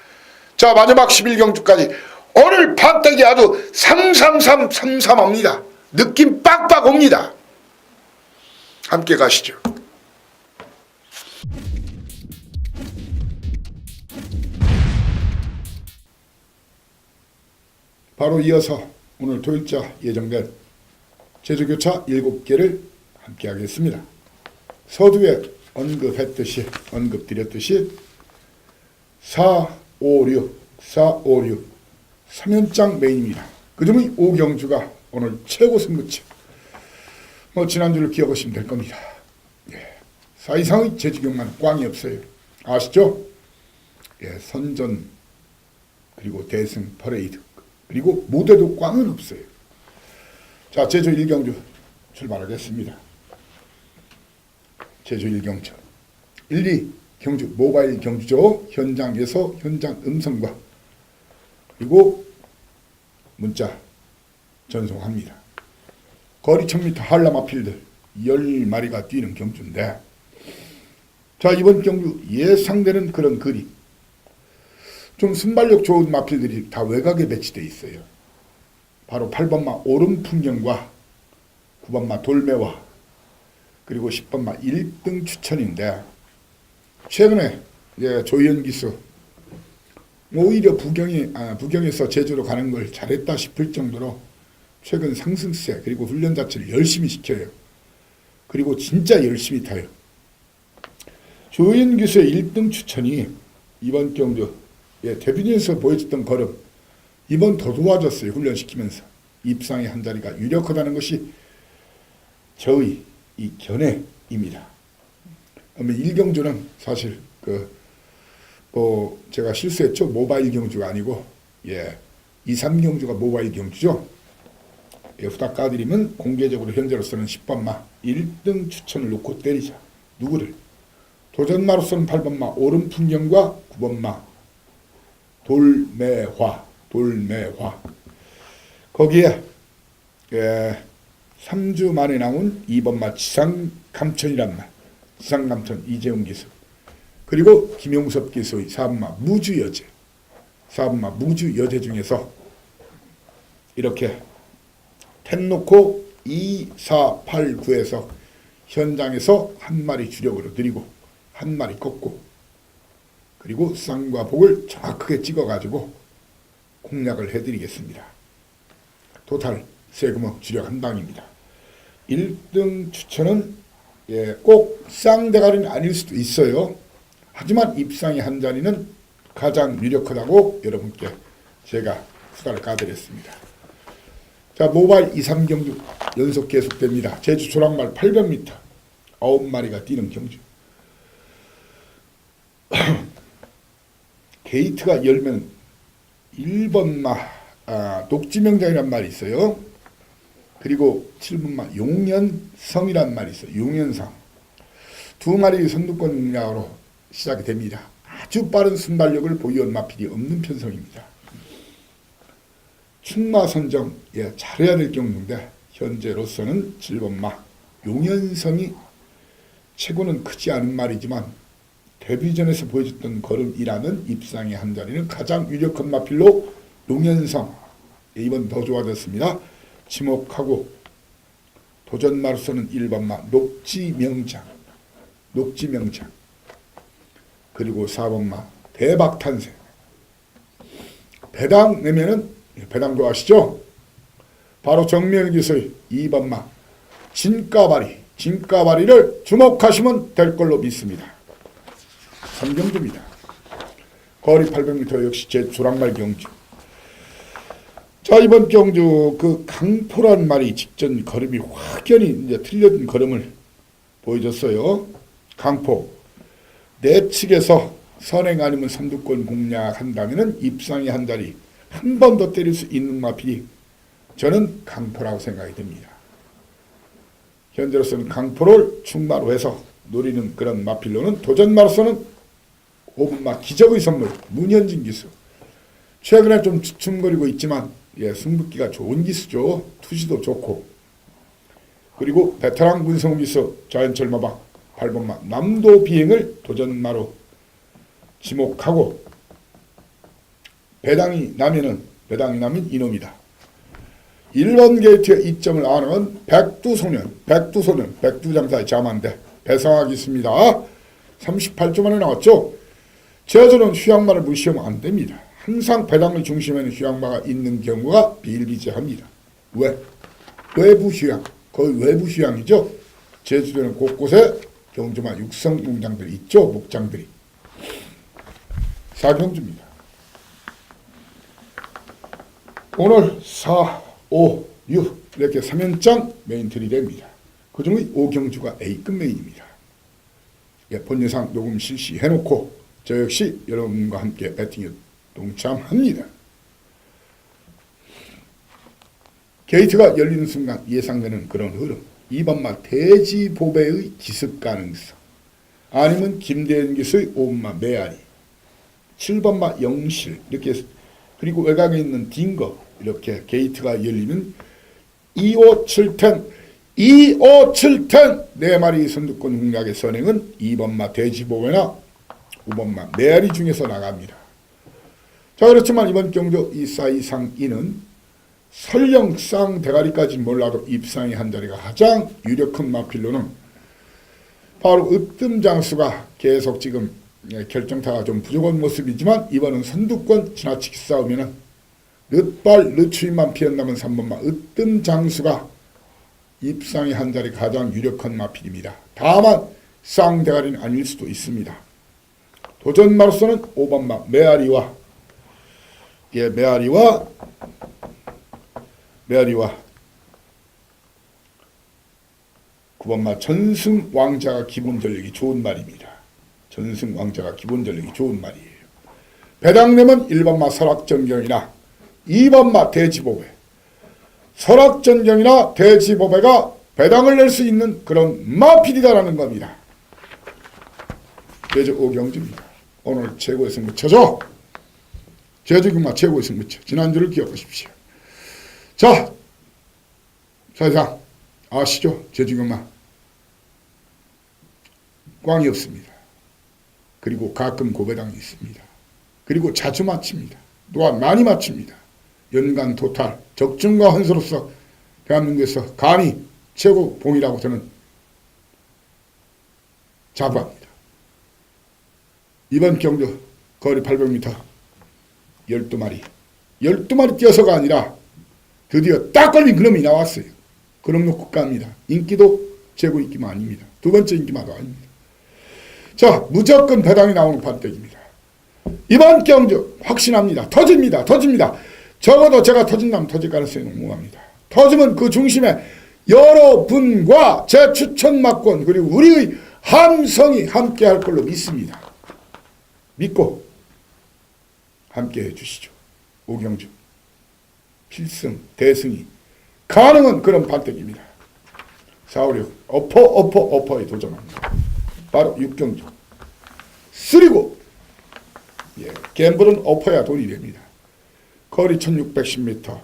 자, 마지막 11경주까지 오늘 판때기 아주 333합니다. 느낌 빡빡 옵니다. 함께 가시죠. 바로 이어서 오늘 토요일자 예정된 제주교차 7개를 함께 하겠습니다. 서두에 언급드렸듯이 456 3연장 메인입니다. 그중에 5경주가 오늘 최고 승부처. 지난주를 기억하시면 될 겁니다. 사이상의 제주경만 꽝이 없어요. 아시죠? 선전 그리고 대승 퍼레이드 그리고 무대도 꽝은 없어요. 자, 제주 1경주 출발하겠습니다. 제주 1경주 1, 2경주 모바일 경주죠. 현장에서 현장 음성과 그리고 문자 전송합니다. 거리 1000m 한라 마필들 10마리가 뛰는 경주인데, 자, 이번 경주 예상되는 그런 그림, 좀 순발력 좋은 마필들이 다 외곽에 배치되어 있어요. 바로 8번마 오름풍경과 9번마 돌매와 그리고 10번마 1등 추천인데, 최근에 조현 기수 오히려 부경에서 제주로 가는 걸 잘했다 싶을 정도로 최근 상승세 그리고 훈련 자체를 열심히 시켜요. 그리고 진짜 열심히 타요. 조현 기수의 1등 추천이 이번 경주 데뷔전에서 보여줬던 걸음, 이번 더 도와줬어요. 훈련시키면서 입상의 한 자리가 유력하다는 것이 저의 이 견해입니다. 1경주는 사실 제가 실수했죠. 모바일 경주가 아니고 2, 3경주가 모바일 경주죠. 후딱 까드리면 공개적으로 현재로서는 10번마 1등 추천을 놓고 때리자. 누구를? 도전마로서는 8번마 오름풍경과 9번마 돌매화. 거기에 3주 만에 나온 2번마 지상감천이란 말. 지상감천 이재용 기수. 그리고 김용섭 기수의 4번마 무주여제. 4번마 무주여제 중에서 이렇게 텐 놓고 2, 4, 8, 9에서 현장에서 한 마리 주력으로 드리고 한 마리 꺾고 그리고 쌍과 복을 정확하게 찍어가지고 공략을 해드리겠습니다. 토탈 세금은 주력 한 방입니다. 1등 추천은 꼭 쌍대가리는 아닐 수도 있어요. 하지만 입상의 한 자리는 가장 유력하다고 여러분께 제가 수다를 까드렸습니다. 자, 모바일 2, 3경주 연속 계속됩니다. 제주 조랑말 800m 9마리가 뛰는 경주. 게이트가 열면 1번마 녹지명장이란 말이 있어요. 그리고 7번마 용연성이란 말이 있어요. 용연성. 두 마리 선두권 공략으로 시작이 됩니다. 아주 빠른 순발력을 보유한 마필이 없는 편성입니다. 충마 선정 잘해야 될 경우인데 현재로서는 7번마 용연성이 체구는 크지 않은 말이지만 데뷔전에서 보여줬던 걸음이라는 입상의 한 자리는 가장 유력한 마필로 용연성 이번 더 좋아졌습니다. 지목하고 도전마로서는 1번마 녹지명장 그리고 4번마 대박탄생. 배당 내면은 배당 좋아하시죠? 바로 정명기수의 2번마 진가바리를 주목하시면 될 걸로 믿습니다. 3경주입니다. 거리 800m 역시 제 조랑말 경주. 자, 이번 경주 그 강포란 말이 직전 걸음이 확연히 이제 틀려진 걸음을 보여줬어요. 강포. 내측에서 선행 아니면 선두권 공략한다면은 입상의 한 자리 한 번 더 때릴 수 있는 마필이 저는 강포라고 생각이 됩니다. 현재로서는 강포를 충마로 해서 노리는 그런 마필로는 도전마로서는 5번마 기적의 선물 문현진 기수. 최근에 좀 주춤거리고 있지만 승부기가 좋은 기수죠. 투시도 좋고. 그리고 베테랑 문성우 기수 자연철마방 8번마 남도 비행을 도전마로 지목하고 배당이 나면 이놈이다. 1번 게이트의 이점을 아는 백두장사의 자만대 배상하기 있습니다. 38조 만에 나왔죠. 제주는 휴양마를 무시하면 안 됩니다. 항상 배당을 중심에는 휴양마가 있는 경우가 비일비재합니다. 왜? 외부 휴양. 거의 외부 휴양이죠. 제주도는 곳곳에 경주마 육성 농장들이 있죠. 목장들이. 4경주입니다. 오늘 4, 5, 6 이렇게 3연장 메인틀이 됩니다. 그 중에 5경주가 A급 메인입니다. 본예상 녹음 실시해놓고 저 역시 여러분과 함께 배팅에 동참합니다. 게이트가 열리는 순간 예상되는 그런 흐름. 2번마 대지보배의 기습 가능성. 아니면 김대현 기수의 5번마 메아리. 7번마 영실. 이렇게 그리고 외곽에 있는 딩거. 이렇게 게이트가 열리면 25710 4마리 선두권 공략의 선행은 2번마 대지보배나 5번마 메아리 중에서 나갑니다. 자, 그렇지만 이번 경주 2사 이상 2는 설령 쌍대가리까지 몰라도 입상의 한 자리가 가장 유력한 마필로는 바로 으뜸장수가 계속 지금 결정타가 좀 부족한 모습이지만 이번은 선두권 지나치기 싸우면은 늦발 늦추임만 피한다면 3번마 으뜸장수가 입상의 한 자리 가장 유력한 마필입니다. 다만 쌍대가리는 아닐 수도 있습니다. 도전마로서는 5번마 메아리와 9번마 전승왕자가 기본 전력이 좋은 말입니다. 전승왕자가 기본 전력이 좋은 말이에요. 배당내면 1번마 설악전경이나 2번마 대지보배, 설악전경이나 대지보배가 배당을 낼 수 있는 그런 마필이다라는 겁니다. 제주 오경주입니다. 오늘 최고의 승부처죠. 제주경마 최고의 승부처. 지난주를 기억하십시오. 자, 사실상 아시죠? 제주경마 꽝이 없습니다. 그리고 가끔 고배당이 있습니다. 그리고 자주 맞춥니다. 또한 많이 맞춥니다. 연간 토탈 적중과 헌수로서 대한민국에서 감히 최고봉이라고 저는 자부합니다. 이번 경주 거리 800m 12마리 12마리 뛰어서가 아니라 드디어 딱 걸린 그놈이 나왔어요. 그놈도 국가입니다. 인기도 최고 인기만 아닙니다. 두 번째 인기만도 아닙니다. 자, 무조건 배당이 나오는 판때기입니다. 이번 경주 확신합니다. 터집니다. 적어도 제가 터진다면 터질 가능성이 농후합니다. 터지면 그 중심에 여러분과 제 추천 막권 그리고 우리의 함성이 함께할 걸로 믿습니다. 믿고 함께해 주시죠. 오경주 필승 대승이 가능한 그런 판때기입니다. 456 어퍼에 도전합니다. 바로 육경주 쓰리고 갬블은 어퍼야 돈이 됩니다. 거리 1610m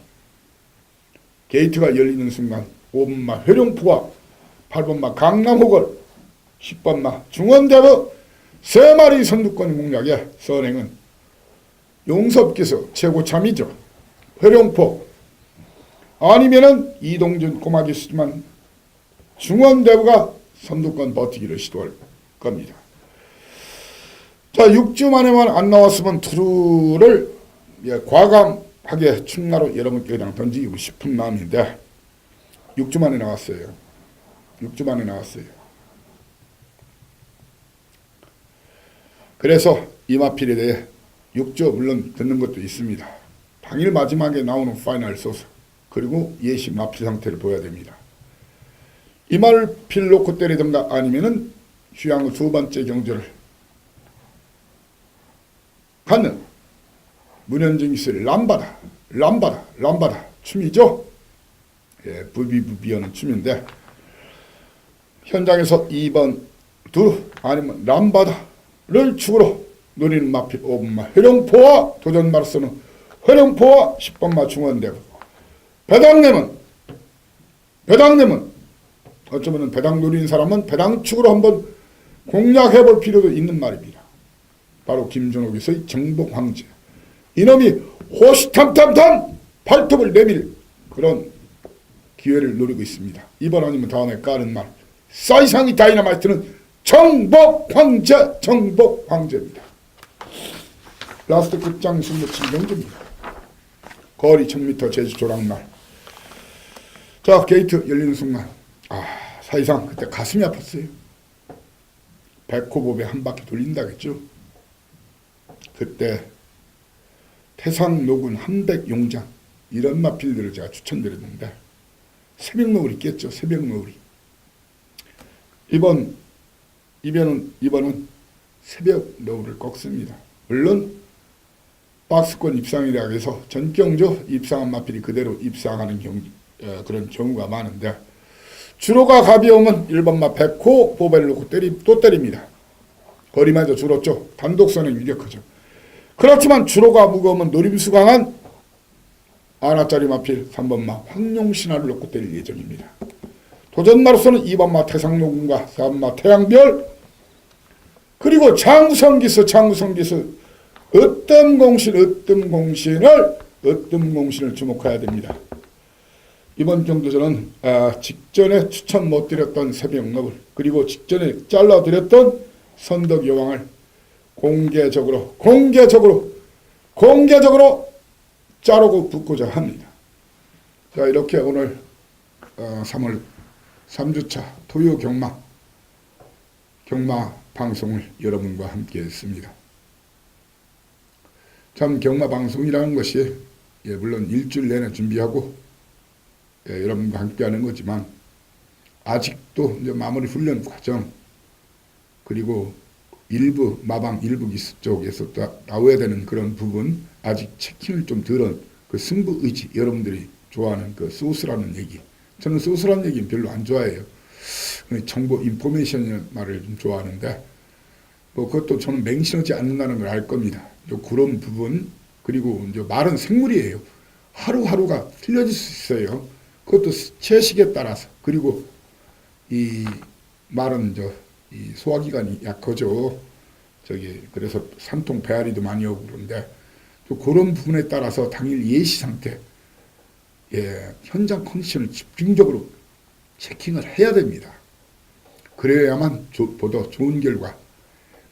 게이트가 열리는 순간 5번마 회룡포와 8번마 강남호걸 10번마 중원대부 3마리 선두권 공략에 선행은 용섭기수 최고참이죠. 회룡포 아니면은 이동준 꼬마기수지만 중원대부가 선두권 버티기를 시도할 겁니다. 자, 6주 만에만 안 나왔으면 투루를 과감하게 충나로 여러분께 그냥 던지고 싶은 마음인데 6주 만에 나왔어요. 6주 만에 나왔어요. 그래서 이 마필에 대해 6주 물론 듣는 것도 있습니다. 당일 마지막에 나오는 파이널 소스 그리고 예시 마필 상태를 보여야 됩니다. 이 마필 놓고 때리던가 아니면은 휴양의 두 번째 경주를 갖는 문현중 있을 람바다 춤이죠. 부비부비하는 춤인데 현장에서 2번 두 아니면 람바다를 축으로 노리는 마필 5번마 회룡포와 도전마라소는 회룡포와 10번마 중원대부 배당내면 어쩌면 배당 노리는 사람은 배당 축으로 한번 공략해 볼 필요도 있는 말입니다. 바로 김준옥에서의 정복황제 이놈이 호시탐탐탐 발톱을 내밀 그런 기회를 노리고 있습니다. 이번 아니면 다음에 까는 말 사이상이 다이너마이트는 정복황제입니다. 라스트 끝장 승부 7경주입니다. 거리 1000m 제주 조랑날. 자, 게이트 열리는 순간 사이상 그때 가슴이 아팠어요. 백호법에 한 바퀴 돌린다겠죠. 그때 태상노군 한백용장 이런 마필들을 제가 추천드렸는데 새벽노을이 깼죠. 새벽노을이. 이번은 새벽노을을 꺾습니다. 물론 박스권 입상이라 해서 전경주 입상한 마필이 그대로 입상하는 그런 경우가 많은데 주로가 가벼우면 1번마 백호 보배를 놓고 또 때립니다. 거리마저 줄었죠. 단독선은 유력하죠. 그렇지만 주로가 무거우면 노림수 강한 아나짜리 마필 3번마 황룡신화를 놓고 때릴 예정입니다. 도전마로서는 2번마 태상노군과 4번마 태양별 그리고 장성기수 으뜸공신을 주목해야 됩니다. 이번 경주전은 직전에 추천 못 드렸던 새벽노을 그리고 직전에 잘라드렸던 선덕여왕을 공개적으로 자르고 붙고자 합니다. 자, 이렇게 오늘 3월 3주차 토요 경마 방송을 여러분과 함께 했습니다. 참 경마 방송이라는 것이 물론 일주일 내내 준비하고 여러분과 함께 하는 거지만 아직도 이제 마무리 훈련 과정 그리고 일부 마방 일부 기수 쪽에서 나와야 되는 그런 부분 아직 체킹을 좀 덜한 그 승부 의지 여러분들이 좋아하는 그 소스라는 얘기. 저는 소스라는 얘기는 별로 안 좋아해요. 정보, 인포메이션 말을 좀 좋아하는데, 뭐 그것도 저는 맹신하지 않는다는 걸 알 겁니다. 그런 부분, 그리고 이제 말은 생물이에요. 하루하루가 틀려질 수 있어요. 그것도 채식에 따라서. 그리고 이 말은 이 소화기관이 약하죠. 그래서 산통 배앓이도 많이 오고 그런데, 또 그런 부분에 따라서 당일 예시 상태, 현장 컨디션을 집중적으로 체킹을 해야 됩니다. 그래야만 보다 좋은 결과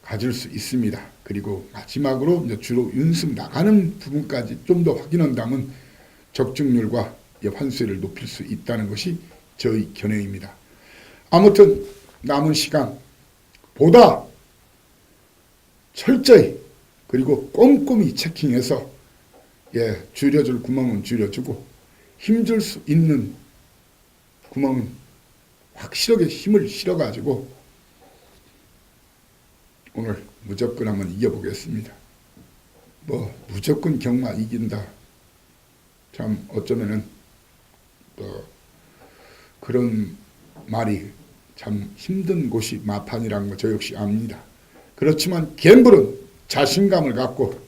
가질 수 있습니다. 그리고 마지막으로 이제 주로 윤습 나가는 부분까지 좀 더 확인한다면 적중률과 환수율을 높일 수 있다는 것이 저희 견해입니다. 아무튼 남은 시간 보다 철저히 그리고 꼼꼼히 체킹해서 줄여줄 구멍은 줄여주고 힘줄 수 있는 구멍은 확실하게 힘을 실어가지고 오늘 무조건 한번 이겨보겠습니다. 뭐 무조건 경마 이긴다. 참 어쩌면은 그런 말이 참 힘든 곳이 마판이라는 거 저 역시 압니다. 그렇지만 갬블은 자신감을 갖고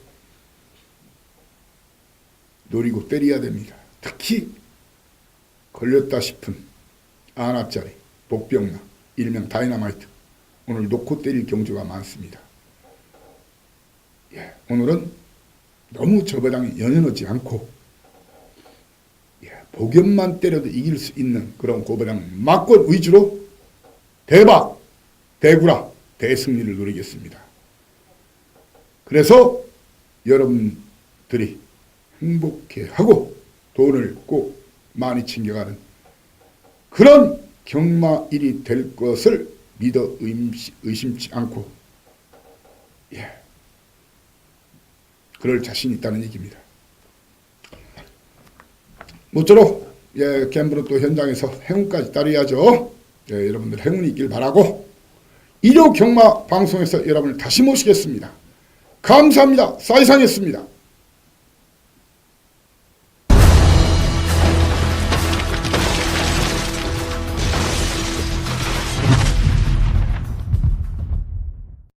노리고 때려야 됩니다. 특히 걸렸다 싶은 안압자리, 복병나, 일명 다이너마이트, 오늘 놓고 때릴 경주가 많습니다. 오늘은 너무 저배당에 연연하지 않고 복연만 때려도 이길 수 있는 그런 고배당 막권 위주로 대박, 대구라, 대승리를 노리겠습니다. 그래서 여러분들이 행복해하고 돈을 꼭 많이 챙겨가는 그런 경마일이 될 것을 믿어 의심치 않고 그럴 자신이 있다는 얘기입니다. 모쪼록 갬블은 또 현장에서 행운까지 따르야죠. 여러분들 행운이 있길 바라고 일요 경마 방송에서 여러분을 다시 모시겠습니다. 감사합니다. 사이상이었습니다.